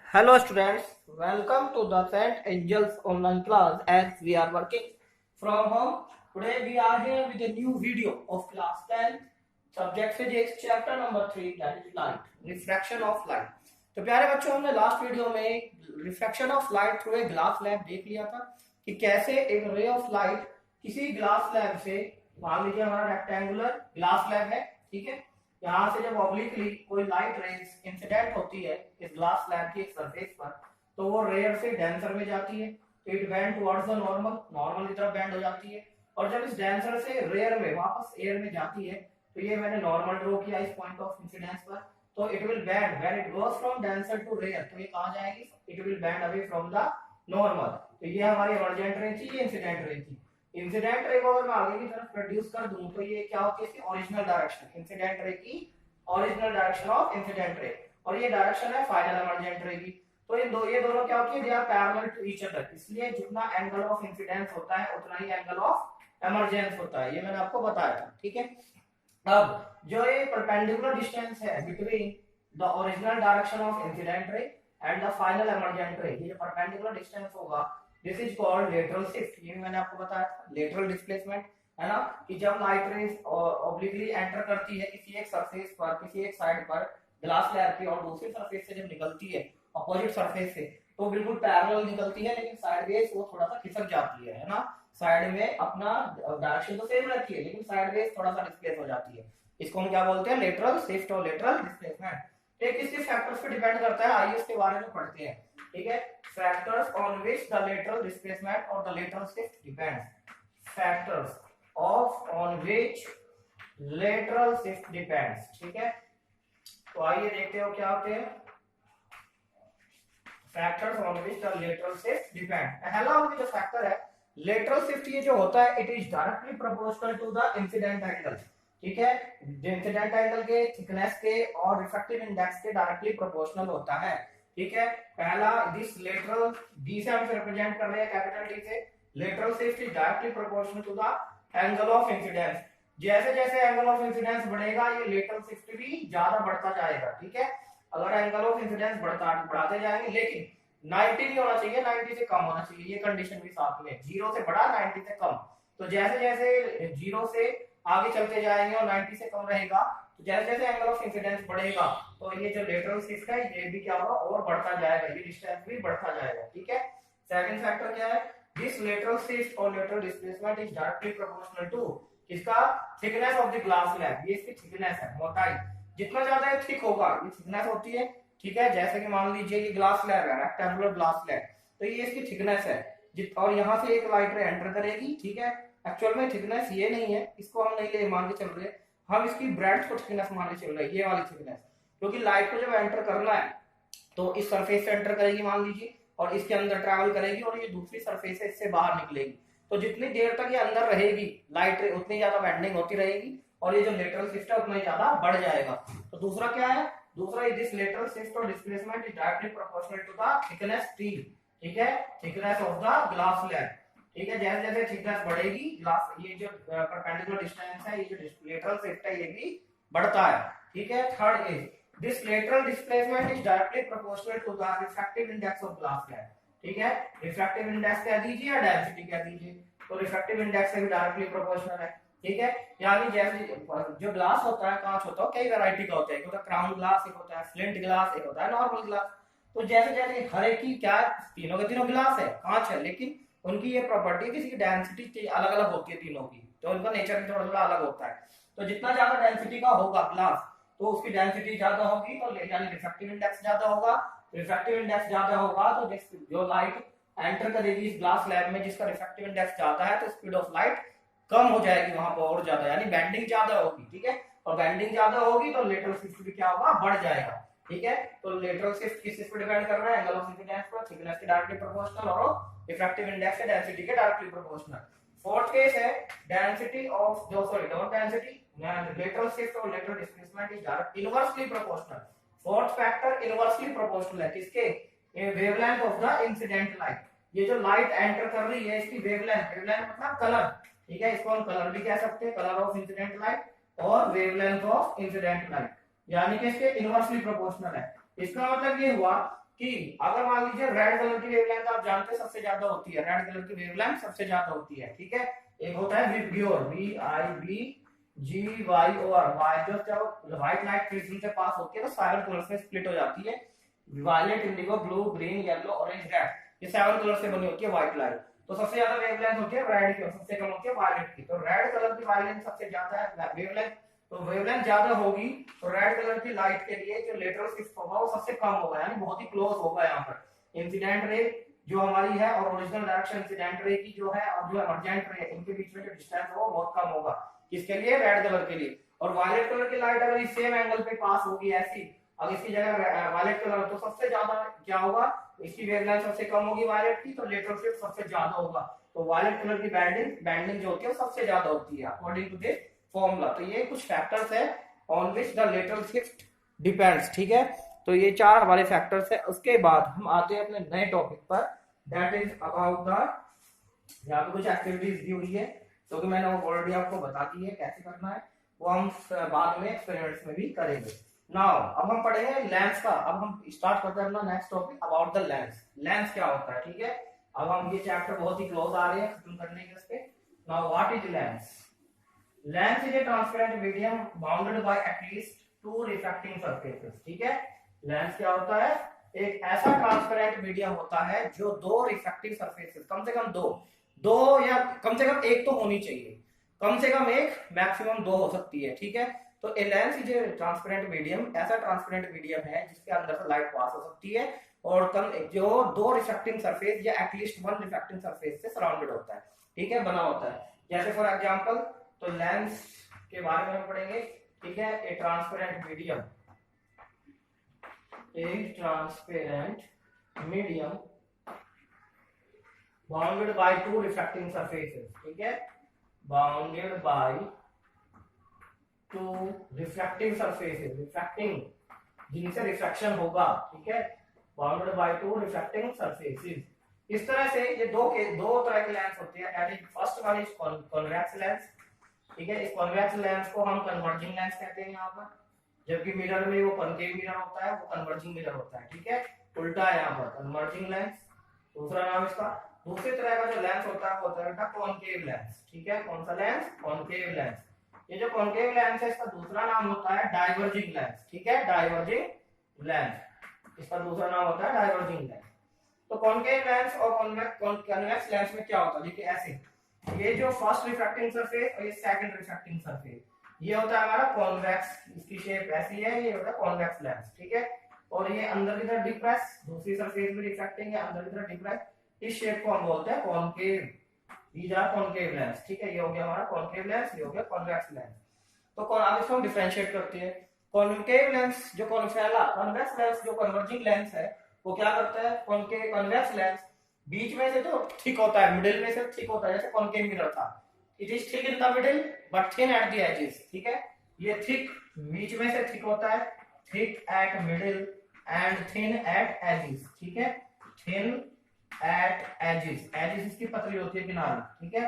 Hello students, welcome to the St. Angels online class as we are working from home. Today we are here with a new video of class 10 subject physics chapter number 3 that is light, refraction of light. तो प्यारे बच्चों हमने last video में refraction of light through a glass lab देख लिया था कि कैसे एक रे ऑफ लाइट किसी ग्लास लैब से, मान लीजिए हमारा रेक्टेंगुलर ग्लास लैब है, ठीक है, यहाँ से जब ऑब्लिकली कोई लाइट रेज इंसिडेंट होती है इस ग्लास स्लैब की एक सरफेस पर, तो वो रेयर से डेंसर में जाती है, तो it bend towards the normal, normal की तरफ बेंड हो जाती है, और जब इस डेंसर से रेयर में वापस एयर में जाती है, तो ये मैंने नॉर्मल ड्रॉ किया इस पॉइंट ऑफ इंसिडेंस पर, तो it will bend when it goes from denser to rare, तो ये कहां जाएगी, it will bend away from the normal. तो ये हमारी इमर्जेंट रे थी, ये इंसिडेंट रे थी। इंसिडेंट रे को अगर मैं आगे की तरफ प्रोड्यूस कर दूं तो ये क्या होती है, इसकी ओरिजिनल डायरेक्शन, इंसिडेंट रे की original direction of incident ray, और ये डायरेक्शन है फाइनल इमर्जेंट रे की। तो ये दोनों क्या होती है, they are parallel to each other, इसलिए जितना एंगल ऑफ इंसिडेंस होता है उतना ही एंगल ऑफ इमर्जेंस होता है, ये मैंने आपको बताया था, ठीक है। अब जो ये परपेंडिकुलर डिस्टेंस है between the original direction of incident ray and the final emergent रे, ये जो परपेंडिकुलर डिस्टेंस होगा this is called lateral shift, ये मैंने आपको बताया था, लेटरल डिस्प्लेसमेंट, है ना, कि जब लाइट रेज ऑब्लिकली एंटर करती है किसी एक सरफेस पर, किसी एक साइड पर ग्लास लेयर की, और दूसरी सरफेस से जब निकलती है अपोजिट सरफेस से, तो बिल्कुल पैरेलल निकलती है, लेकिन साइडवेज वो थोड़ा सा खिसक जाती है ना, साइड में अपना डायरेक्शन तो सेम रहती है लेकिन साइडवेज थोड़ा सा डिस्प्लेस हो जाती है, इसको हम क्या बोलते हैं, लेटरल शिफ्ट और लेटरल डिस्प्लेसमेंट। एक किस किस फैक्टर्स पे डिपेंड करता है, आइए इसके बारे में पढ़ते हैं, ठीक है। Factors on which the lateral displacement और the lateral shift depends, factors of on which lateral shift depends, ठीक है। तो आइए देखते हो क्या होते हैं factors on which the lateral shift depend. पहला उनका जो फैक्टर है लेटरल शिफ्ट, ये जो होता है it is directly proportional to the incident angle, ठीक है, इंसिडेंट एंगल के थिकनेस के और रिफ्रैक्टिव इंडेक्स के डायरेक्टली प्रोपोर्शनल होता है, ठीक है। पहला दिस लेटरल, डी से हम रिप्रेजेंट कर रहे हैं कैपिटल डी से, lateral shift is directly proportional to the angle of incidence. जैसे जैसे एंगल ऑफ इंसिडेंस बढ़ेगा ये लेटरल शिफ्ट भी ज्यादा बढ़ता जाएगा, ठीक है। अगर एंगल ऑफ इंसिडेंस बढ़ाते जाएंगे, लेकिन 90 नहीं होना चाहिए, 90 से कम होना चाहिए, ये कंडीशन भी साथ में, 0 से बड़ा 90 से कम। तो जैसे जैसे 0 से आगे चलते जाएंगे और 90 से कम रहेगा, तो जैसे जैसे एंगल ऑफ इंसिडेंस बढ़ेगा तो ये जो लेटरल शिफ्ट है ये भी क्या होगा, और बढ़ता जाएगा, ये डिस्टेंस भी बढ़ता जाएगा, ठीक है। सेकंड फैक्टर क्या है, दिस लेटरल शिफ्ट और lateral displacement is directly proportional to किसका, thickness of the glass slab, ये इसकी थिकनेस है, मोटाई, जितना ज्यादा ये थिक होगा ये थिकनेस होती है, ठीक है। जैसे कि मान लीजिए ये ग्लास स्लैब है, रेक्टेंगुलर ग्लास स्लैब, तो ये इसकी थिकनेस है, और यहाँ से एक लाइट रे एंटर करेगी, ठीक है। एक्चुअल में थिकनेस ये नहीं है, इसको हम नहीं ले मान के चल रहे, हम इसकी ब्रेड्थ को थिकनेस मान के चल रहे, ये वाली थिकनेस, क्योंकि लाइट को जब एंटर करना है तो इस सरफेस से एंटर करेगी मान लीजिए, और इसके अंदर ट्रैवल करेगी, और ये दूसरी सरफेस से इससे बाहर निकलेगी, तो जितनी देर तक ये अंदर रहेगी लाइट रे उतनी ज्यादा बेंडिंग होती रहेगी, और ये जो लेटरल शिफ्ट है उतना ही ज्यादा बढ़ जाएगा। तो दूसरा क्या है, दूसरा दिस लेटरल शिफ्ट और displacement is directly proportional to the thickness T, ठीक है, thickness of the glass slab, ठीक है। जैसे जैसे थिकनेस बढ़ेगी ग्लास, ये जो परपेंडिकुलर डिस्टेंस है, ये जो लेटरल शिफ्ट है ये भी बढ़ता है, ठीक है। Third is this lateral displacement is directly proportional to the refractive index of glass slab, ठीक है। रिफ्रैक्टिव इंडेक्स कह दीजिए या डेंसिटी कह दीजिए, तो रिफ्रैक्टिव इंडेक्स से भी डायरेक्टली प्रोपोर्शनल है, ठीक है। यानी जैसे जो ग्लास होता है, कांच होता है, कई वैरायटी का होता है, एक होता है क्राउन ग्लास, एक होता है फ्लिंट ग्लास, एक होता है नॉर्मल ग्लास। तो जैसे जैसे हर एक की क्या, तीनों के तीनों ग्लास है, कांच है, लेकिन उनकी ये प्रॉपर्टी, किसी की डेंसिटी अलग अलग होती है तीनों की, तो उनका नेचर भी थोड़ा थोड़ा अलग होता है। तो जितना ज्यादा डेंसिटी का होगा ग्लास, तो उसकी डेंसिटी ज्यादा होगी, तो यानी रिफ्रैक्टिव इंडेक्स ज्यादा होगा, रिफ्रैक्टिव इंडेक्स ज्यादा होगा, तो जो लाइट एंटर करेगी इस ग्लास स्लैब में जिसका रिफ्रैक्टिव इंडेक्स ज्यादा है, तो स्पीड ऑफ लाइट कम हो जाएगी वहां पर और ज्यादा, यानी बेंडिंग ज्यादा होगी, ठीक है। और बेंडिंग ज्यादा होगी तो लेटरल शिफ्ट भी क्या होगा, बढ़ जाएगा, ठीक है। तो लेटरल शिफ्ट किस पर डिपेंड कर रहा है, एंगल ऑफ इंसिडेंस पर, थिकनेस के डायरेक्टली प्रोपोर्शनल, और रिफ्रैक्टिव इंडेक्स के डेंसिटी के डायरेक्टली प्रोपोर्शनल। फोर्थ केस है डेंसिटी ऑफ जो sorry not density, lateral shift और lateral displacement is direct inversely proportional. Fourth factor inversely proportional है किसके, wavelength of the incident light, ये जो लाइट एंटर कर रही है इसकी वेवलेंथ, वेवलेंथ मतलब कलर, ठीक है, इसको हम कलर भी कह सकते हैं, कलर ऑफ इंसिडेंट लाइट और वेवलेंथ ऑफ इंसिडेंट लाइट, यानी कि इसके इनवर्सली प्रोपोर्शनल है। इसका मतलब ये हुआ कि अगर मान लीजिए रेड कलर की वेवलेंथ आप जानते हैं सबसे ज्यादा होती है, रेड कलर की वेवलेंथ सबसे ज्यादा होती है, ठीक है। एक होता है विब्ग्योर, VIBGYOR, वाई जो जब व्हाइट लाइट प्रिज्म से पास होती है तो 7 कलर्स में स्प्लिट हो जाती है, violet, indigo, blue, green, yellow, orange, red, ये 7 कलर से बनी होती है व्हाइट लाइट। तो सबसे ज्यादा वेवलेंथ होती है रेड की और सबसे कम होती है वायलेट की। तो रेड कलर की वायलेंथ सबसे ज्यादा है वेवलेंथ, तो वेवलेंथ ज्यादा होगी तो रेड कलर की लाइट के लिए जो लेटरल शिफ्ट होगा वो सबसे कम होगा, यानी बहुत ही क्लोज होगा। यहाँ पर इंसिडेंट रे जो हमारी है और ओरिजिनल डायरेक्शन इंसिडेंट रे की जो है और जो इमर्जेंट रे इनके बीच में जो डिस्टेंस होगा बहुत कम होगा, किसके लिए, रेड कलर के लिए। और वायलेट कलर की लाइट अगर इस सेम एंगल पे पास होगी ऐसी, अब इसकी जगह वायलेट कलर, तो सबसे ज्यादा क्या होगा, इसकी वेवलेंथ सबसे कम होगी वायलेट की, तो लेटरल शिफ्ट सबसे ज्यादा होगा। तो वायलेट कलर की बैंडिंग जो होती है वो सबसे ज्यादा होती है अकॉर्डिंग टू दिस फॉर्मूला। तो ये कुछ फैक्टर्स है on which the lateral shift depends, ठीक है। तो ये 4 हमारे फैक्टर्स है। उसके बाद हम आते हैं अपने नए टॉपिक पर, दैट इज अबाउट द, यहाँ पे कुछ एक्टिविटीज दी हुई है तो कि मैंने वो ऑलरेडी आपको बता दी है कैसे करना है, वो हम बाद में एक्सपेरिमेंट्स में भी करेंगे। नाउ अब हम पढ़ेंगे लेंस का। अब हम स्टार्ट करते हैं अपना next topic about the lens. Lens क्या होता है, ठीक है। अब हम ये चैप्टर बहुत ही क्लोज आ रहे हैं खत्म करने के उसके। Now what is lens? Lens is a transparent medium bounded by at least 2 refracting surfaces, ठीक है। लेंस क्या होता है? एक ऐसा ट्रांसपेरेंट मीडियम होता है जो 2 रिफ्रैक्टिव सरफेसेस, कम से कम दो या कम से कम एक तो होनी चाहिए, कम से कम एक, मैक्सिमम 2 हो सकती है, ठीक है। तो a lens is a transparent medium, ऐसा ट्रांसपेरेंट मीडियम है जिसके अंदर से लाइट पास हो सकती है और जो 2 रिफ्रैक्टिंग सरफेस या एटलीस्ट 1 रिफ्रैक्टिंग सरफेस से सराउंडेड होता है, ठीक है, बना होता है। जैसे फॉर एग्जांपल, तो लेंस के बारे में हम पढ़ेंगे, ठीक है। ए transparent medium, A transparent medium bounded by 2 refracting surfaces, ठीक है, bounded by 2 refracting surfaces, refracting जिनसे रिफ्रैक्शन होगा, ठीक है, बाउंडेड बाय 2 रिफ्रैक्टिंग सरफेसेस। इस तरह से ये दो तरह के लेंस होते हैं, that is first one is convex lens, ठीक है। इस कॉन्वेक्स लेंस को हम कन्वर्जिंग लेंस कहते हैं यहाँ पर, जबकि मिरर में वो कॉनकेव मिरर होता है, वो कन्वर्जिंग मिरर होता है, ठीक है, उल्टा है यहाँ पर कन्वर्जिंग लेंस, दूसरा नाम इसका। दूसरी तरह का जो लेंस होता है वो होता है कॉनकेव लेंस, ठीक है। कौन सा लेंस? Concave lens. ये जो कॉनकेव लेंस है इसका दूसरा नाम होता है डाइवर्जिंग लेंस, ठीक है, डाइवर्जिंग लेंस, इसका दूसरा नाम होता है डाइवर्जिंग लेंस। तो कॉनकेव लेंस और कॉन्वेक्स लेंस में क्या होता है, देखिए ऐसे, ये जो फर्स्ट रिफ्रैक्टिंग सरफेस और ये सेकंड रिफ्रैक्टिंग सरफेस, ये होता है हमारा कॉन्वेक्स, इसकी शेप ऐसी है, ये होता है कॉन्वेक्स लेंस, ठीक है। और ये अंदर की तरफ डिप्रेस, दूसरी सरफेस में रिफ्रैक्टिंग है, अंदर की तरफ डिप्रेस, इस शेप को हम बोलते हैं concave, these are concave lens, ठीक है। ये हो गया हमारा कॉनकेव लेंस, ये हो गया कॉन्वेक्स लेंस। तो अब इसको हम डिफरेंशिएट करते हैं। कॉनकेव लेंस जो कॉन्वेक्स लेंस जो कन्वर्जिंग लेंस है वो क्या करता है, कॉन्वेक्स लेंस बीच में से तो थिक होता है, मिडिल में से थिक होता है, जैसे कॉनकेव मिरर था, it is thick in the middle but thin at the edges, ठीक है। ये थिक बीच में से थिक होता है, thick at middle and thin at edges, ठीक है, थिन एट एजेस, एजेस इसकी पतली होती है किनारे, ठीक है।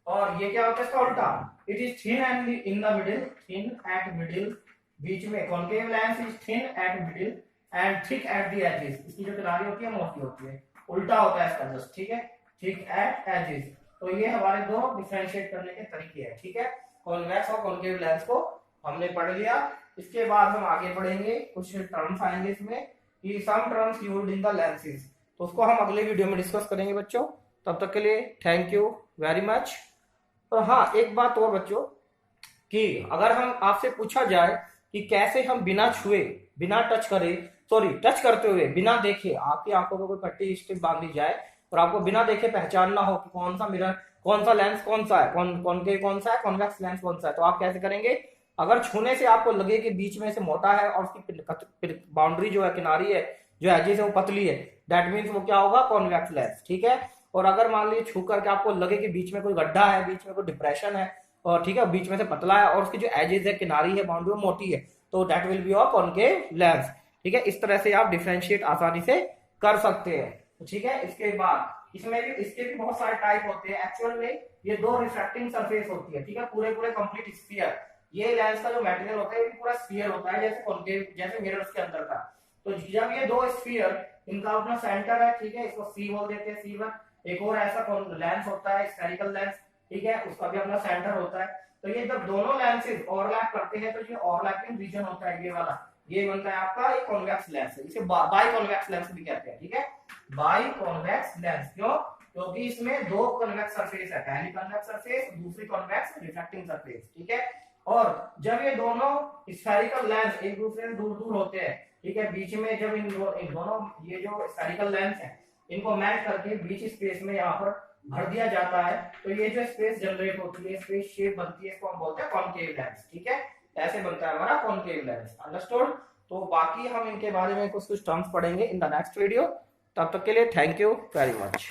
और ये क्या होता है इसका उल्टा, it is thin and in the middle, thin at middle, बीच में concave lens is thin at middle and thick at the edges, इसकी जो किनारी होती है मोटी होती है, उल्टा होता है इसका जस्ट, ठीक है, थिक एट एजेस। तो ये हमारे दो डिफरेंशिएट करने के तरीके हैं, ठीक है। कॉन्वेक्स और कॉनकेव लेंस को हमने पढ़ लिया। इसके बाद हम आगे पढ़ेंगे, कुछ टर्म्स आएंगे इसमें कि some terms used in the lenses, तो उसको हम अगले वीडियो में डिस्कस करेंगे बच्चों। तब तक के लिए थैंक यू वेरी मच। और हाँ, एक बात और बच्चों, कि अगर हम आपसे पूछा जाए कि कैसे हम बिना छुए, बिना टच करे, सॉरी टच करते हुए बिना देखे, आपकी आंखों में कोई पट्टी स्ट्रिप बांधी जाए और आपको बिना देखे पहचानना हो कि कौन सा मिरर, कौन सा लेंस कौन सा है, कॉनकेव कौन सा है, कॉन्वेक्स लेंस कौन सा है, तो आप कैसे करेंगे? अगर छूने से आपको लगे कि बीच में से मोटा है और उसकी बाउंड्री जो है, किनारी है, जो एजेस है वो पतली है, दैट मीन्स वो क्या होगा, कॉन्वेक्स लेंस, ठीक है। और अगर मान लीजिए छू करके आपको लगे कि बीच में कोई गड्ढा है, बीच में कोई डिप्रेशन है और ठीक है, बीच में से पतला है और उसकी जो एजेस है, किनारी है, बाउंड्री मोटी है, तो that will be a concave lens, ठीक है। इस तरह से आप डिफरेंशिएट आसानी से कर सकते हैं, ठीक है। इसके बाद इसमें भी, इसके भी बहुत सारे टाइप होते हैं। एक्चुअल में ये 2 रिफ्रैक्टिंग सरफेस होती है, ठीक है, पूरे कंप्लीट स्फीयर। ये लेंस का जो मटेरियल होता है ये पूरा स्फीयर होता है, जैसे कॉनकेव, जैसे मिरर्स के अंदर का। तो जब ये दो स्फीयर, इनका अपना सेंटर है, ठीक है, इसको सी बोल देते हैं, C1। एक और ऐसा लेंस होता है स्फेरिकल लेंस, ठीक है, उसका भी अपना सेंटर होता है। तो ये जब दोनों लेंसेज ओवरलैप करते हैं तो ये ओवरलैपिंग रीजन होता है, ये वाला, ये बनता है आपका एक कॉन्वेक्स लेंस है, इसे बाई कॉन्वेक्स लेंस भी कहते हैं, ठीक है, बाई कॉन्वेक्स लेंस। क्यों? क्योंकि इसमें दो कॉन्वेक्स सरफेस है, पहली कॉन्वेक्स सरफेस, दूसरी कॉन्वेक्स रिफ्लेक्टिंग सरफेस, ठीक है। और जब ये दोनों स्फेरिकल लेंस एक दूसरे से दूर दूर होते हैं, ठीक है, बीच में जब इन दोनों ये जो स्फेरिकल लेंस है इनको मैच करके बीच स्पेस में यहाँ पर भर दिया जाता है, तो ये जो स्पेस जनरेट होती है, स्पेस शेप बनती है, इसको हम बोलते हैं कॉनकेव लेंस, ठीक है, ऐसे बनता है हमारा कॉनकेव लेंस। अंडरस्टूड? तो बाकी हम इनके बारे में कुछ टर्म्स पढ़ेंगे इन द नेक्स्ट वीडियो। तब तक के लिए थैंक यू वेरी मच।